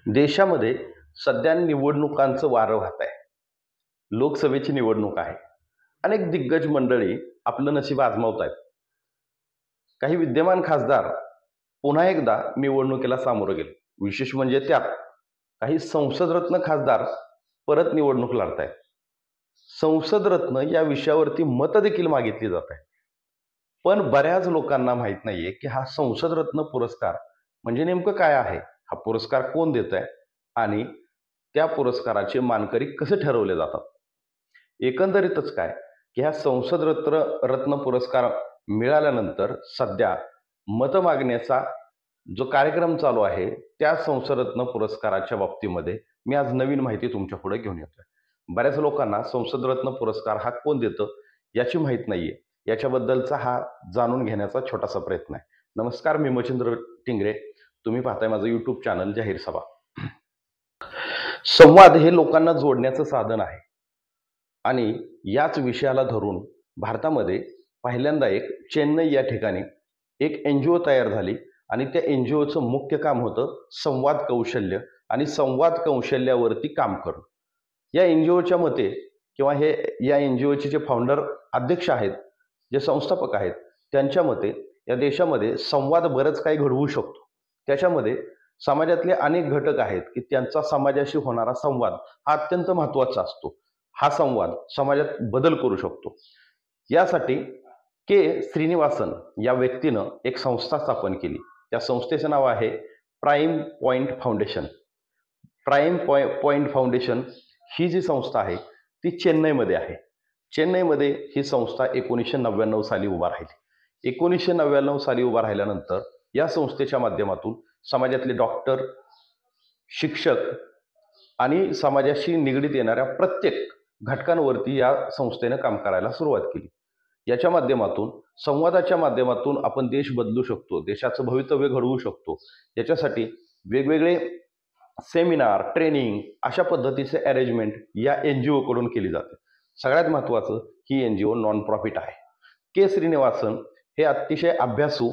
देशामध्ये सध्या निवडणुकांचं वारं वाहत आहे. लोकसभेची निवडणूक आहे. अनेक दिग्गज मंडळी आपलं नशीब आजमावत आहेत. काही विद्यमान खासदार पुन्हा एकदा निवडणुकीला सामोरं गेले. विशेष म्हणजे त्यात काही संसदरत्न खासदार परत निवडणूक लढत आहेत. संसदरत्न या विषयावरती मतं देखील मागितली जात आहे. पण बऱ्याच लोकांना माहीत नाहीये की हा संसदरत्न पुरस्कार म्हणजे नेमकं काय आहे, हा पुरस्कार कोण देत आहे आणि त्या पुरस्काराचे मानकरी कसे ठरवले जातात. एकंदरीतच काय की ह्या संसद रत्न पुरस्कार मिळाल्यानंतर सध्या मतं मागण्याचा जो कार्यक्रम चालू आहे त्या संसदरत्न पुरस्काराच्या बाबतीमध्ये मी आज नवीन माहिती तुमच्या पुढे घेऊन येतोय. बऱ्याच लोकांना संसदरत्न पुरस्कार हा कोण देतं याची माहीत नाहीये. याच्याबद्दलचा हा जाणून घेण्याचा छोटासा प्रयत्न आहे. नमस्कार, मी मच्छिंद्र टिंगरे. तुम्ही पाहताय माझं यूट्यूब चॅनल जाहीर सभा. संवाद हे लोकांना जोडण्याचं साधन आहे आणि याच विषयाला धरून भारतामध्ये पहिल्यांदा एक चेन्नई या ठिकाणी एक NGO तयार झाली आणि त्या NGOचं मुख्य काम होतं संवाद कौशल्य आणि संवाद कौशल्यावरती काम करणं. या NGOच्या मते किंवा या NGOचे जे फाउंडर अध्यक्ष आहेत, जे संस्थापक आहेत, त्यांच्या मते या देशामध्ये संवाद बरंच काही घडवू शकतो. त्याच्यामध्ये समाजातले अनेक घटक आहेत की त्यांचा समाजाशी होणारा संवाद हा अत्यंत महत्त्वाचा असतो. हा संवाद समाजात बदल करू शकतो. यासाठी श्रीनिवासन या व्यक्तीनं एक संस्था स्थापन केली. त्या संस्थेचं नाव आहे prime point foundation. Prime point foundation ही जी संस्था आहे ती चेन्नईमध्ये आहे. चेन्नईमध्ये ही संस्था 1999 साली उभा राहिली. 1999 साली उभा राहिल्यानंतर या संस्थेच्या माध्यमातून समाजातले डॉक्टर, शिक्षक आणि समाजाशी निगडीत येणाऱ्या प्रत्येक घटकांवरती या संस्थेनं काम करायला सुरुवात केली. याच्या माध्यमातून संवादाच्या माध्यमातून आपण देश बदलू शकतो, देशाचं भवितव्य घडवू शकतो. याच्यासाठी वेगवेगळे सेमिनार, ट्रेनिंग अशा पद्धतीचे अरेंजमेंट या NGO कडून केली जाते. सगळ्यात महत्त्वाचं ही NGO नॉन प्रॉफिट आहे. श्रीनिवासन हे अतिशय अभ्यासू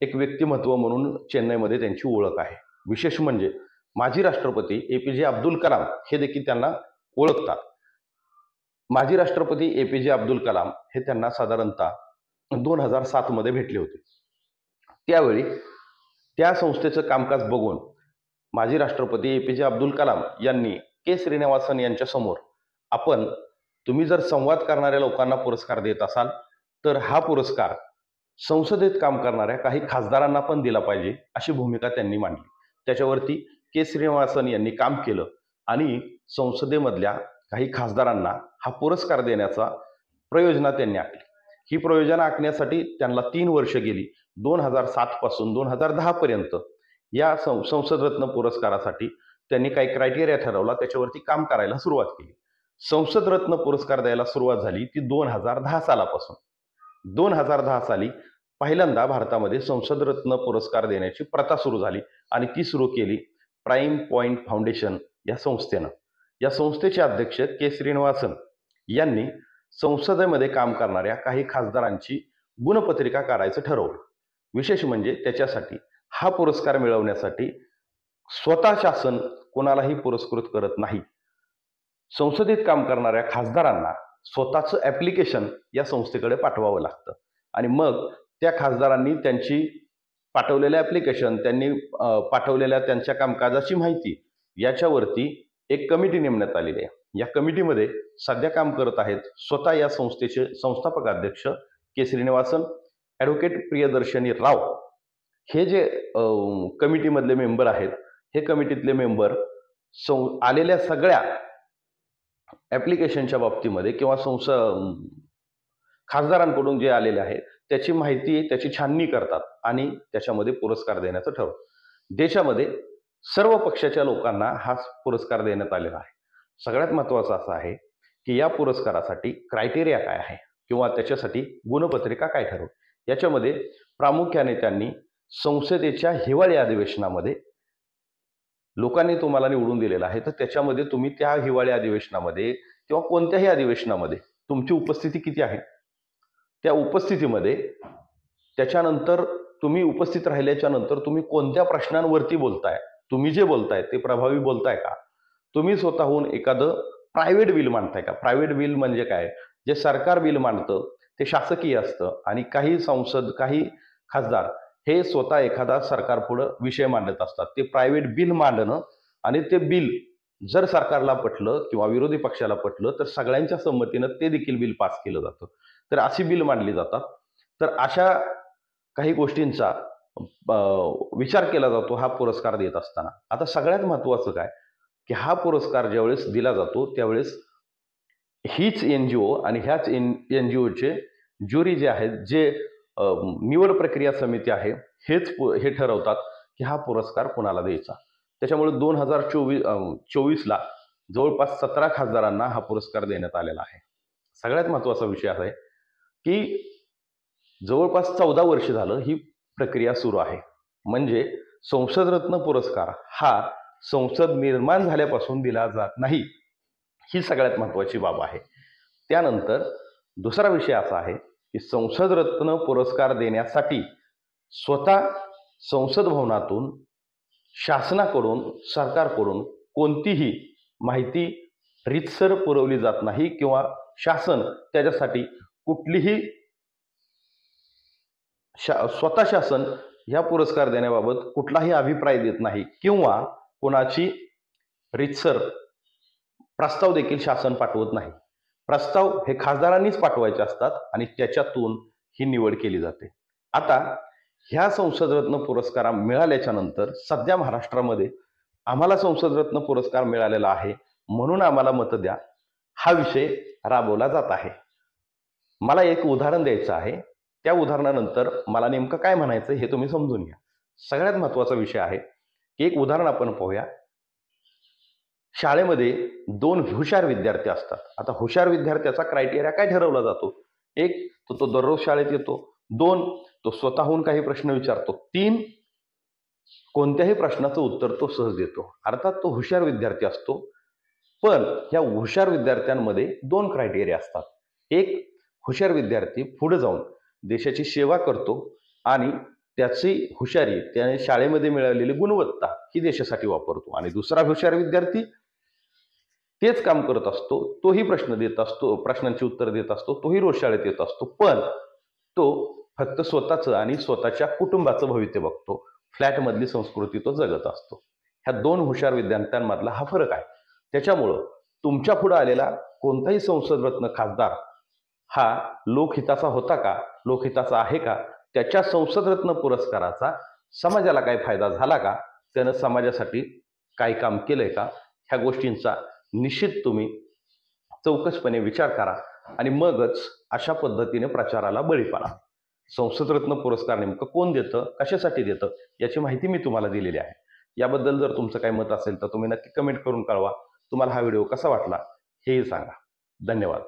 एक व्यक्तिमत्व म्हणून चेन्नईमध्ये त्यांची ओळख आहे. विशेष म्हणजे माजी राष्ट्रपती APJ अब्दुल कलाम हे देखील त्यांना ओळखतात. माजी राष्ट्रपती APJ अब्दुल कलाम हे त्यांना साधारणतः 2007 मध्ये भेटले होते. त्यावेळी त्या संस्थेचं कामकाज बघून माजी राष्ट्रपती APJ अब्दुल कलाम यांनी श्रीनिवासन यांच्या समोर तुम्ही जर संवाद करणाऱ्या लोकांना पुरस्कार देत असाल तर हा पुरस्कार संसदेत काम करणाऱ्या काही खासदारांना पण दिला पाहिजे अशी भूमिका त्यांनी मांडली. त्याच्यावरती श्रीनिवासन यांनी काम केलं आणि संसदेमधल्या काही खासदारांना हा पुरस्कार देण्याचा प्रयोजना त्यांनी आखली. ही प्रयोजना आखण्यासाठी त्यांना 3 वर्ष गेली. 2007 पासून 2010 पर्यंत या संसदरत्न पुरस्कारासाठी त्यांनी काही क्रायटेरिया ठरवला, त्याच्यावरती काम करायला सुरुवात केली. संसदरत्न पुरस्कार द्यायला सुरुवात झाली ती 2010 सालापासून. 2010 साली पहिल्यांदा भारतामध्ये संसदरत्न पुरस्कार देण्याची प्रथा सुरू झाली आणि ती सुरू केली प्राईम पॉईंट फाउंडेशन या संस्थेनं. या संस्थेचे अध्यक्ष श्रीनिवासन यांनी संसदेमध्ये काम करणाऱ्या काही खासदारांची गुणपत्रिका काढायचं ठरवलं. विशेष म्हणजे त्याच्यासाठी हा पुरस्कार मिळवण्यासाठी स्वतः शासन कोणालाही पुरस्कृत करत नाही. संसदेत काम करणाऱ्या खासदारांना स्वतःचं ॲप्लिकेशन या संस्थेकडे पाठवावं लागतं आणि मग त्या खासदारांनी त्यांची पाठवलेलं ॲप्लिकेशन, त्यांनी पाठवलेल्या त्यांच्या कामकाजाची माहिती याच्यावरती एक कमिटी नेमण्यात आलेली आहे. या कमिटीमध्ये सध्या काम करत आहेत स्वतः या संस्थेचे संस्थापक अध्यक्ष श्रीनिवासन, ॲडव्होकेट प्रियदर्शनी राव. हे जे कमिटीमधले मेंबर आहेत, हे कमिटीतले मेंबर आलेल्या सगळ्या ॲप्लिकेशनच्या बाबतीमध्ये किंवा खासदारांकडून जे आलेले आहेत त्याची माहिती, त्याची छाननी करतात आणि त्याच्यामध्ये पुरस्कार देण्याचं ठरवतात. देशामध्ये सर्व पक्षाच्या लोकांना हा पुरस्कार देण्यात आलेला आहे. सगळ्यात महत्त्वाचं असं आहे की या पुरस्कारासाठी क्रायटेरिया काय आहे किंवा त्याच्यासाठी गुणपत्रिका काय ठरवली. याच्यामध्ये प्रामुख्याने त्यांनी संसदेच्या हिवाळी अधिवेशनामध्ये लोकांनी तुम्हाला निवडून दिलेलं आहे, तर त्याच्यामध्ये तुम्ही त्या हिवाळी अधिवेशनामध्ये किंवा कोणत्याही अधिवेशनामध्ये तुमची उपस्थिती किती आहे, त्या उपस्थितीमध्ये त्याच्यानंतर तुम्ही उपस्थित राहिल्याच्या नंतर तुम्ही कोणत्या प्रश्नांवरती बोलताय तुम्ही जे बोलताय ते प्रभावी बोलताय का? तुम्ही स्वतःहून एखादं प्रायव्हेट बिल मांडताय का? प्रायव्हेट बिल म्हणजे काय? जे सरकार बिल मांडतं ते शासकीय असतं आणि काही संसद, काही खासदार हे स्वतः एखादा सरकारपुढं विषय मांडत असतात. ते प्रायव्हेट बिल मांडणं आणि ते बिल जर सरकारला पटलं किंवा विरोधी पक्षाला पटलं तर सगळ्यांच्या संमतीनं ते देखील बिल पास केलं जातं. तर अशी बिल मांडली जातात. तर अशा काही गोष्टींचा विचार केला जातो हा पुरस्कार देत असताना. आता सगळ्यात महत्त्वाचं काय, की हा पुरस्कार ज्यावेळेस दिला जातो त्यावेळेस हीच एन-जी-ओ आणि ह्याच एन-जी-ओचे ज्युरी जे आहेत, जे निवड प्रक्रिया समिती आहे, हे ठरवतात, की हा पुरस्कार कोणाला द्यायचा. त्याच्यामुळे 2024ला जवळपास 17 खासदारांना हा पुरस्कार देण्यात आलेला आहे. सगळ्यात महत्त्वाचा विषय असा आहे, की जवळपास 14 वर्ष झालं ही प्रक्रिया सुरू आहे. म्हणजे संसदरत्न पुरस्कार हा संसद निर्माण झाल्यापासून दिला जात नाही. ही सगळ्यात महत्त्वाची बाब आहे. त्यानंतर दुसरा विषय असा आहे, की संसदरत्न पुरस्कार देण्यासाठी स्वतः संसद भवनातून, शासनाकडून, सरकारकडून कोणतीही माहिती रीतसर पुरवली जात नाही किंवा शासन त्याच्यासाठी कुठलीही स्वतः शासन ह्या पुरस्कार देण्याबाबत कुठलाही अभिप्राय देत नाही किंवा कोणाची रीतसर प्रस्ताव देखील शासन पाठवत नाही. प्रस्ताव हे खासदारांनीच पाठवायचे असतात आणि त्याच्यातून ही निवड केली जाते. आता ह्या संसदरत्न पुरस्कार मिळाल्याच्या नंतर सध्या महाराष्ट्रामध्ये आम्हाला संसदरत्न पुरस्कार मिळालेला आहे म्हणून आम्हाला मतं द्या, हा विषय राबवला जात आहे. मला एक उदाहरण द्यायचं आहे. त्या उदाहरणानंतर मला नेमकं काय म्हणायचं हे तुम्ही समजून घ्या. सगळ्यात महत्त्वाचा विषय आहे, की एक उदाहरण आपण पाहूया. शाळेमध्ये 2 हुशार विद्यार्थी असतात. आता हुशार विद्यार्थ्याचा क्रायटेरिया काय ठरवला जातो? 1 तो दररोज शाळेत येतो. 2 तो स्वतःहून काही प्रश्न विचारतो. 3 कोणत्याही प्रश्नाचं उत्तर तो सहज देतो. अर्थात तो हुशार विद्यार्थी असतो. पण ह्या हुशार विद्यार्थ्यांमध्ये 2 क्रायटेरिया असतात. एक हुशार विद्यार्थी पुढे जाऊन देशाची सेवा करतो आणि त्याची हुशारी, त्याने शाळेमध्ये मिळालेली गुणवत्ता ही देशासाठी वापरतो. आणि दुसरा हुशार विद्यार्थी तेच काम करत असतो, तोही प्रश्न देत असतो, प्रश्नांची उत्तर देत असतो, तोही रोज शाळेत येत असतो, पण तो फक्त स्वतःचं आणि स्वतःच्या कुटुंबाचं भवितव्य बघतो. फ्लॅटमधली संस्कृती तो जगत असतो. ह्या 2 हुशार विद्यार्थ्यांमधला हा फरक आहे. त्याच्यामुळं तुमच्या पुढे आलेला कोणताही संसदरत्न खासदार हा लोकहिताचा होता का, लोकहिताचा आहे का, त्याच्या संसदरत्न पुरस्काराचा समाजाला काय फायदा झाला का, त्यानं समाजासाठी काय काम केलंय का, ह्या गोष्टींचा निश्चित तुम्ही चौकसपणे विचार करा आणि मगच अशा पद्धतीने प्रचाराला बळी पडा. संसदरत्न पुरस्कार नेमकं कोण देतं, कशासाठी देतं याची माहिती मी तुम्हाला दिलेली आहे. याबद्दल जर तुमचं काही मत असेल तर तुम्ही नक्की कमेंट करून कळवा. तुम्हाला हा व्हिडिओ कसा वाटला हेही सांगा. धन्यवाद.